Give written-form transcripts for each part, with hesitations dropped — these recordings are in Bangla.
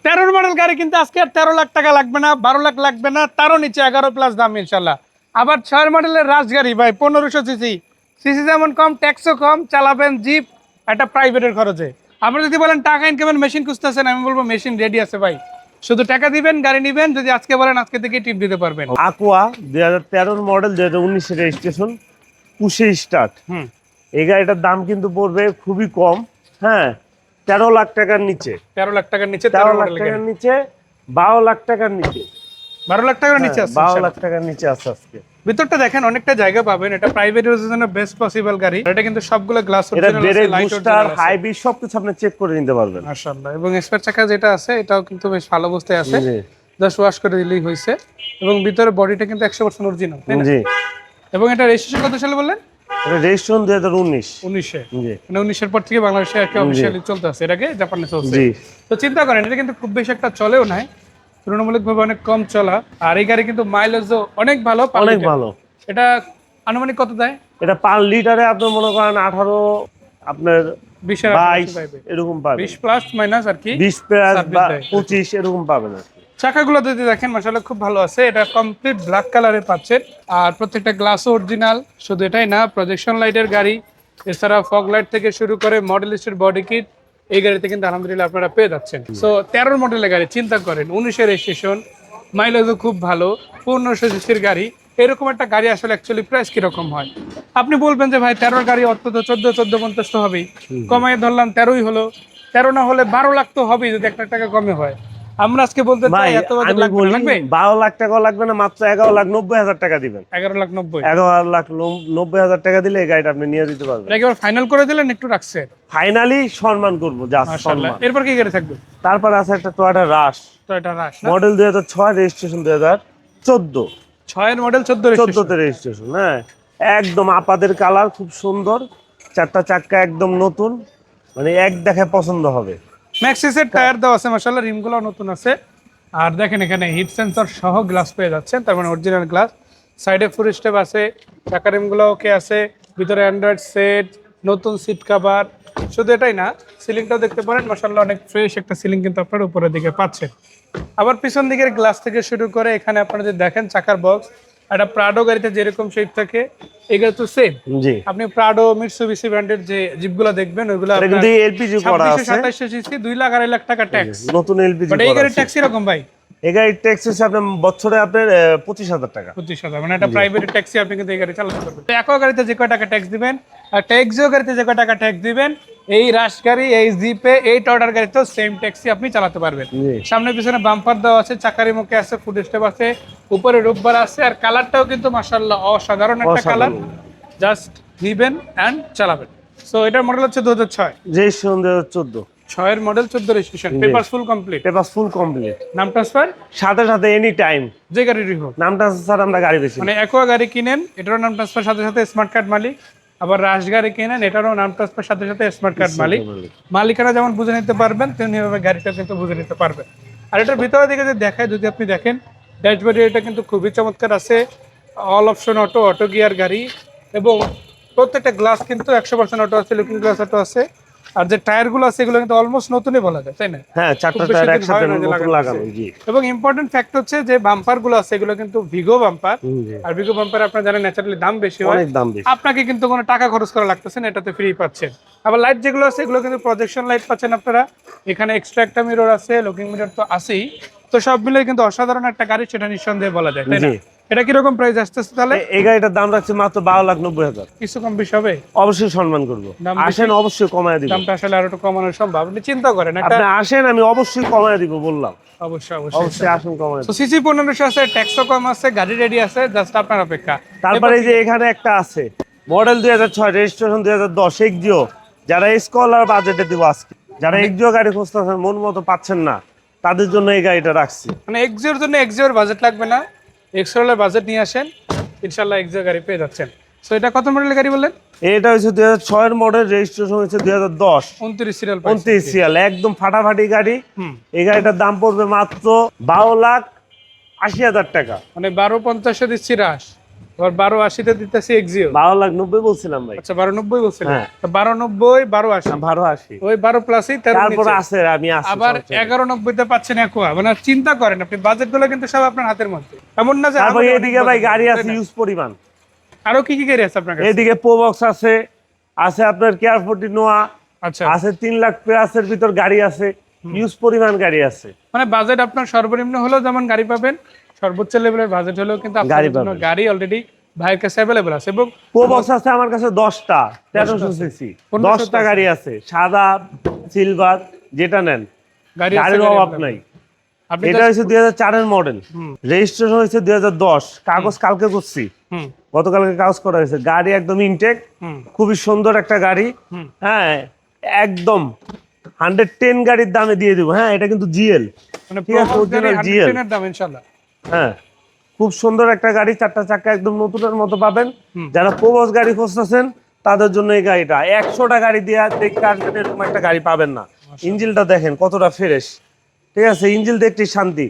13 মডেল গাড়ি কিন্তু আজকে আর 13 লাখ টাকা লাগবে না, 12 লাখ লাগবে না, তারও নিচে 11 প্লাস দাম ইনশাল্লাহ। আবার 6 মডেলের রাজগাড়ি ভাই 1500 সিসি, সিসি যেমন কম ট্যাক্সও কম, চালাবেন জিপ একটা প্রাইভেটের খরচে। আপনি যদি বলেন টাকা ইনকামের মেশিন খুঁজতেছেন, আমি বলবো মেশিন রেডি আছে ভাই, শুধু টাকা দিবেন গাড়ি নিবেন। যদি আজকে বলেন আজকে থেকে টিপ দিতে পারবেন। aqua 2013 মডেল 2019 রেজিস্ট্রেশন, পুশে স্টার্ট। এই গাড়িটার দাম কিন্তু পড়বে খুবই কম, হ্যাঁ 13 লাখ টাকার নিচে। 13 লাখ টাকার নিচে, 13 লাখ টাকার নিচে, 12 লাখ টাকার নিচে, 12 লাখ টাকার নিচে আছে। 12 লাখ টাকার নিচে আছে আজকে। ভিতরটা দেখেন অনেকটা জায়গা পাবেন, এটা প্রাইভেট ইউজের জন্য বেস্ট পসিবল গাড়ি। এটা কিন্তু সবগুলো গ্লাস এটা অরিজিনাল আছে, ব্রেক লাইট বুস্টার অরিজিনাল হাই আছে বিট সবকিছু আপনি চেক করে নিতে পারবেন। মাশাআল্লাহ। এবং স্পেয়ার চাকা যেটা আছে এটাও কিন্তু বেশ ভালো অবস্থায় আছে, জি জাস্ট ওয়াশ করে দিলেই হয়েছে। এবং ভিতরে বডিটা কিন্তু 100% অরিজিনাল, তাই না? জি। এবং এটা রেজিস্ট্রেশন কত সালে বললেন? এটা রেজিস্ট্রেশন 2019। 19-এ। জি মানে 19-এর পর থেকে বাংলাদেশে আর কি অফিশিয়ালি চলতে আছে, এটাকে জাপানে চলছে। জি। তো চিন্তা করেন এটা কিন্তু খুব বেশি একটা চলেও নাই, তুলনামূলকভাবে অনেক কম চলা। আর এই গাড়ি কিন্তু মাইলেজও অনেক ভালো, অনেক ভালো। এটা আনুমানিক কত দেয়? এটা 5 লিটারে আপনি মনে করেন 18, আপনার 20 এর 22 পাইবে, এরকম পাবেন। 20 প্লাস মাইনাস আর কি, 20 প্লাস বা সার্ভিস দেয়। 25 এরকম পাবেন আর কি। চাকাগুলো যদি দেখেন মাশাআল্লাহ খুব ভালো আছে, এটা কমপ্লিট ব্ল্যাক কালারে পাচ্ছেন। আর প্রত্যেকটা গ্লাসও অরিজিনাল। শুধু এটাই না, প্রজেকশন লাইটের গাড়ি, এছাড়া ফগ লাইট থেকে শুরু করে মডেলিস্টের বডি কিট এই গাড়িতে কিন্তু আলহামদুলিল্লাহ আপনারা পেয়ে যাচ্ছেন। সো 13 মডেলের গাড়ি চিন্তা করেন, 19-এর রেজিস্ট্রেশন, মাইলেজও খুব ভালো, 1500 সিসির গাড়ি। এরকম একটা গাড়ি আসলে অ্যাকচুয়ালি প্রাইস কিরকম হয়? আপনি বলবেন যে ভাই 13 গাড়ি অত তো 14-1450 তো হবেই, কমাই ধরলাম 13ই হলো, 13 না হলে 12 লাখ তো হবেই যদি 1 লাখ টাকা কমে হয়। আমরা আজকে বলতে চাই ভাই এত বাজেট আমি লাগবে বলি না, লাগবে 12 লাখ টাকা লাগবে না, মাত্র 11,90,000 টাকা দিবেন। 11,90,000। 11,90,000 টাকা দিলে এই গাড়িটা আপনি নিয়ে দিতে পারবেন। এটা একেবারে ফাইনাল করে দিলেন, একটু রাখছে ফাইনালি সম্মান করবো, জাস্ট মাশাআল্লাহ। সম্মান। এরপর কি গাড়ি থাকবে? তারপর আছে একটা টয়োটা রাশ, তো এটা রাশ না, মডেল 2006, রেজিস্ট্রেশন 2014। 6 এর মডেল 14 রেজিস্ট্রেশন। 14তে রেজিস্ট্রেশন, হ্যাঁ একদম আপাদের কালার, খুব সুন্দর, চারটা চাক্কা একদম নতুন, মানে এক দেখে পছন্দ হবে। ম্যাক্সিসের টায়ার দেওয়া আছে মাশাআল্লাহ, রিমগুলো নতুন আছে। আর দেখেন এখানে হিট সেন্সর সহ গ্লাস পেয়ে যাচ্ছেন, তার মানে অরিজিনাল গ্লাস। সাইডে ফুল স্টেপ আছে, চাকা রিমগুলো ওকে আছে, ভিতরে অ্যান্ড্রয়েড সেট, নতুন সিট কভার। শুধু এটাই না, সিলিংটাও দেখতে পারেন মাশাআল্লাহ, অনেক ফ্রেশ একটা সিলিং কিন্তু আপনারা উপরের দিকে পাচ্ছেন। আবার পিছন দিকের গ্লাস থেকে শুরু করে এখানে আপনারা যদি দেখেন চাকার বক্স, একটা প্রাডো গাড়িতে যেরকম শেপ থাকে এগুলো তো সেম। জি, আপনি প্রাডো মিৎসুবিশি ব্র্যান্ডের যে জিপগুলো দেখবেন ওইগুলো এটা কিন্তু এলপিজি করা আছে, 2700 সিসি, 2 লাখ 2.5 লাখ টাকা ট্যাক্স। নতুন এলপিজি বাট এই করা গাড়ির আছে। ট্যাক্স এরকম ভাই, এই গাড়ির ট্যাক্স হচ্ছে আপনার বছরে আপনার 25,000 টাকা। 25,000, মানে একটা প্রাইভেট ট্যাক্সি আপনি কিন্তু এই গাড়ি চালাতে পারবেন। তো একো গাড়িতে যে কয় টাকা ট্যাক্স দিবেন আর ট্যাক্সিও গাড়িতে যে কয় টাকা ট্যাক্স দিবেন, এই রাশ গাড়ি, এই জিপে, এই টর্ডার গাড়িতেও সেম ট্যাক্সি আপনি চালাতে পারবেন। জি। সামনে পিছনে বাম্পার দেওয়া আছে, চাকারি মুখে আছে, ফুড স্টেপ আছে, উপরে রূপবার আছে। আর কালারটাও কিন্তু মাশাআল্লাহ অসাধারণ একটা কালার, জাস্ট নিবেন এন্ড চালাবেন। সো এটার মডেল হচ্ছে 2006, রেজিস্ট্রেশন 2014, 6 এর model 14 registration, papers full complete, paper full complete, নাম ট্রান্সফার সাথে সাথে এনি টাইম যে গাড়িরই হোক। নামটা স্যার আমরা গাড়ি বেশি, মানে একোয়া গাড়ি কিনেন এটারও নাম ট্রান্সফার সাথে সাথে স্মার্ট কার্ড মালিক, আবার রাশ গাড়ি কিনেন এটারও নাম ট্রান্সফার সাথে সাথে স্মার্ট কার্ড মালিক। মালিকানা যেমন বুঝে নিতে পারবেন তেমনি ভাবে গাড়িটা কিন্তু বুঝে নিতে পারবেন। আর এটার ভিতরে দিকে যদি দেখায়, যদি আপনি দেখেন ড্যাশবোর্ডে এটা কিন্তু খুবই চমৎকার আছে, all option auto, auto gear গাড়ি। এবং প্রত্যেকটা গ্লাস কিন্তু 100% অটো আছে, লুকিং গ্লাস অটো আছে। আর যে টায়ারগুলো আছে এগুলো কিন্তু অলমোস্ট নতুনই বলা যায়, তাই না? হ্যাঁ চারটা খুব বেশি টায়ার দিন একসাথে হয় না যে নতুন লাগানো লাগানো। আছে। জি এবং ইম্পর্টেন্ট ফ্যাক্ট হচ্ছে যে বাম্পার গুলো আছে এগুলো কিন্তু ভিগো বাম্পার। জি, আর ভিগো বাম্পার আপনারা জানেন ন্যাচারালি দাম বেশি হয়, অনেক দাম বেশি। আপনাকে কিন্তু কোনো টাকা খরচ করা লাগতেছে না, এটাতে ফ্রি পাচ্ছেন। আবার লাইট যেগুলো আছে এগুলো কিন্তু প্রজেকশন লাইট পাচ্ছেন আপনারা। এখানে এক্সট্রা একটা মিরর আছে, লুকিং মিরর তো আছেই। তো সব মিলে কিন্তু অসাধারণ একটা গাড়ি, সেটা নিঃসন্দেহে বলা যায়, তাই না? জি। এটা কিরকম প্রাইস আসতেছে তাহলে? এই গাড়িটার দাম রাখছে মাত্র 12,90,000। কিছু কম বেশি হবে? অবশ্যই সম্মান করবো, দাম বেশি? আসেন অবশ্যই কমায় দিব। দামটা আসলে আরো একটু কমানো সম্ভব, আপনি চিন্তা করেন একটা। আপনি আসেন আমি অবশ্যই কমায় দিব, বললাম অবশ্যই অবশ্যই। অবশ্যই আসুন কমায় তো দিব। সিসি 1500 আছে, ট্যাক্সও কম আছে, গাড়ি রেডি আছে, জাস্ট আপনার অপেক্ষা। তারপরে এই যে এখানে একটা আছে মডেল 2006, রেজিস্ট্রেশন 2010, এক্সিও। যারা স্কলার বাজেটে দিব আজকে, যারা এক্সিও গাড়ি খুঁজতেছেন মন মতো পাচ্ছেন না, তাদের জন্য এই গাড়িটা রাখছি। মানে এক্সিওর জন্য এক্সিওর বাজেট লাগবে না, এক্সট্রা বাজেট নিয়ে আসেন, ইনশাআল্লাহ এক্সিও গাড়ি পেয়ে যাচ্ছেন। সো এটা কত মডেলের গাড়ি বললেন? এটা হচ্ছে 2006 এর মডেল, রেজিস্ট্রেশন হচ্ছে 2010, 29 সিরিয়াল, 29 সিরিয়াল, একদম ফাটাফাটি গাড়ি। এই গাড়িটার দাম পড়বে মাত্র 12,80,000 টাকা। মানে 12,50 দিচ্ছি রাশ, আবার 1280 দিতেছি এক্সিও। 12,90,000 বলছিলাম ভাই। আচ্ছা 1290 বলছিলেন। হ্যাঁ। তো 1290 1280 12,80 ওই 12 প্লাসই তারপর আছে আমি আছি আবার 1190 তে পাচ্ছেন একোয়া। মানে চিন্তা করেন আপনি বাজেটগুলো কিন্তু সব আপনার হাতের মধ্যে। এমন না যে তারপর আমাদের এদিকে অনেক ভাই budget, গাড়ি তাই আছে না? ইউজ পরিমাণ। আরো কি কি গাড়ি আছে আপনার কাছে? এদিকে প্রোবক্স আছে, আছে আপনার কেয়ার 40 নোয়া, আচ্ছা আছে 3 লাখ প্লাসের ভিতর গাড়ি আছে, ইউজ পরিমাণ গাড়ি আছে। মানে বাজেট আপনার সর্বনিম্ন হলেও যেমন গাড়ি পাবেন, সর্বোচ্চ লেভেলের বাজেট হলেও কিন্তু গাড়ি আপনার জন্য পাবেন। গাড়ি অলরেডি ভাইয়ের কাছে অ্যাভেলেবল আছে। এবং প্রোবক্স আছে আমার কাছে 10টা 1300 সিসি, 10টা গাড়ি আছে, সাদা সিলভার যেটা নেন, গাড়ি আছে, গাড়ির গাড়ি অভাব available। নাই। আপনি এটা হচ্ছে 2004 এর মডেল, হুম। রেজিস্ট্রেশন হয়েছে 2010, কাগজ কালকে করছি, হুম গতকালকে কাগজ করা হয়েছে। গাড়ি একদম ইনটেক, হুম খুবই সুন্দর একটা গাড়ি। হুম। হ্যাঁ একদম 110 গাড়ির দামে দিয়ে দিব। হ্যাঁ এটা কিন্তু জিএল, মানে ঠিক আছে, প্রোবক্স গাড়ি original GL 110 এর দাম ইনশাআল্লাহ। হ্যাঁ খুব সুন্দর একটা গাড়ি, 4টা চাকা একদম নতুনের মতো পাবেন। হুম। যারা প্রবস গাড়ি খুঁজতেছেন তাদের জন্য এই গাড়িটা, 100টা গাড়ি দিয়ে দেখতে আসবেন এরকম একটা গাড়ি পাবেন না। ইঞ্জিনটা দেখেন কতটা ফ্রেশ, ঠিক আছে, ইঞ্জিন দেখতে শান্তি।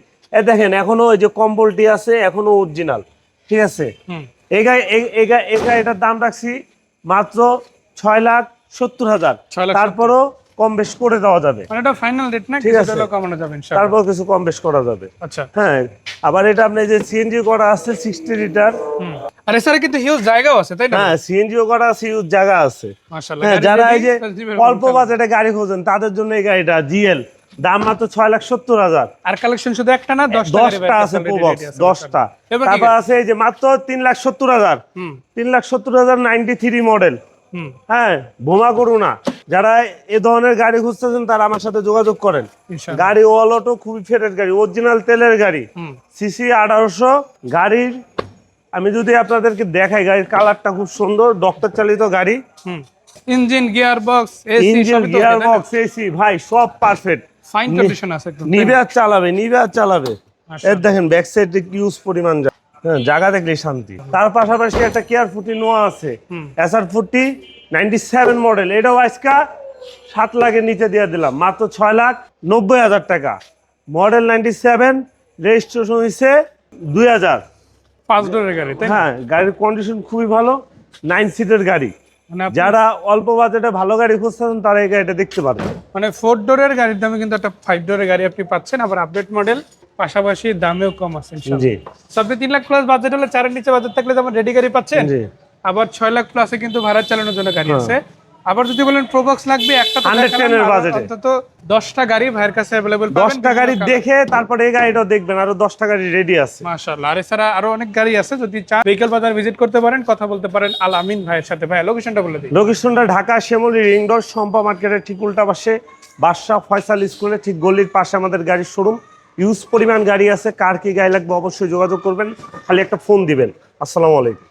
দেখেন এখনো ওই যে কম্বলটি আছে, এখনো অরিজিনাল, ঠিক আছে। হুম এই গাড়িটার দাম রাখছি মাত্র 6,70,000, 6,70,000 তারপরও কম বেশ করে দেওয়া যাবে। মানে এটা ফাইনাল রেট না, ঠিক কিছুটা আছে। হলেও কমানো যাবে ইনশাআল্লাহ। তারপর কিছু কম বেশ করা যাবে। আচ্ছা হ্যাঁ আবার এটা আপনি যে সিএনজি করা আছে 60 লিটার, হুম। আর এছাড়া কিন্তু হিউজ জায়গাও আছে, তাই না? হ্যাঁ সিএনজিও করা আছে, ইউজ জায়গা আছে। মাশাআল্লাহ। হ্যাঁ গাড়ি যারা ready, এই যে plus দিবেন অল্প ইনশাআল্লাহ। বাজেটে গাড়ি খোঁজেন তাদের জন্য এই গাড়িটা জিএল, দাম মাত্র 6,70,000। আর কালেকশন শুধু একটা না, 10টা 10টা আছে প্রবক্স, 10টা। তারপর আছে এই যে মাত্র 3,70,000, হুম 3,70,000 93 মডেল। হুম হ্যাঁ বোমা করু না, যারা এ ধরনের গাড়ি খুঁজতেছেন তারা আমার সাথে যোগাযোগ করেন। ইনশাআল্লাহ। গাড়ি অল অটো, খুবই ফেটের গাড়ি, অরিজিনাল তেলের গাড়ি, হুম সিসি 1800। গাড়ির আমি যদি আপনাদেরকে দেখাই, গাড়ির কালারটা খুব সুন্দর, ডক্টর চালিত গাড়ি। হুম। Engine, gear box, AC engine, সবই তো গিয়ার বক্স, এসি ভাই সব পারফেক্ট, ফাইন কন্ডিশন আছে একদম। নিবে আর চালাবে, নিবে আর চালাবে। মাশাআল্লাহ। এর দেখেন ব্যাক সাইড ইউজ পরিমাণ হ্যাঁ জায়গা দেখলেই শান্তি। তার পাশাপাশি একটা কেয়ার 40 নোয়া আছে, হুম। এসআর 40 97 মডেল, এটাও আজকা 7 লাখের নিচে দিয়ে দিলাম, মাত্র 6,90,000 টাকা। মডেল 97, রেজিস্ট্রেশন হয়েছে 2000। 5 ডোরের গাড়ি, তাই না? হ্যাঁ গাড়ির কন্ডিশন খুবই ভালো, 9 সিটের গাড়ি। মানে আপনি- যারা অল্প বাজেটে ভালো গাড়ি খুঁজছেন তারা এই গাড়িটা দেখতে পারবেন। মানে 4 ডোরের গাড়ির দামে কিন্তু একটা 5 ডোরের গাড়ি আপনি পাচ্ছেন, আবার আপডেট মডেল, পাশাপাশি দামেও কম আছে ইনশাআল্লাহ। জি So, আপনি 3 লাখ প্লাস বাজেট হলে 4 এর নিচে বাজেট থাকলে যেমন রেডি গাড়ি পাচ্ছেন, জি আবার 6 লাখ প্লাসে কিন্তু ভাড়া চালানোর জন্য গাড়ি আছে। আবার যদি বলেন প্রোবক্স লাগবে একটা, তো 110 দেখালাম, এর আবার বাজেটে। অন্তত 10টা গাড়ি ভাইয়ের কাছে अवेलेबल পাবেন। 10টা গাড়ি দেখে তারপরে এই গাড়িটাও দেখবেন, আরো 10টা গাড়ি রেডি আছে। মাশাআল্লাহ। আর এছাড়া আরো অনেক গাড়ি আছে, যদি চান ভেহিকল বাজার ভিজিট করতে পারেন, কথা বলতে পারেন আল আমিন ভাইয়ের সাথে। ভাই লোকেশনটা বলে দিই। লোকেশনটা ঢাকা শ্যামলী রিং রোড, শম্পা মার্কেটের ঠিক উল্টা পাশে, বাদশা ফয়সাল স্কুলের ঠিক গলির পাশে আমাদের গাড়ির শোরুম। ইউজ পরিমাণ গাড়ি আছে, কার কি গাড়ি লাগবে অবশ্যই যোগাযোগ করবেন, খালি একটা ফোন দিবেন। আসসালামু আলাইকুম।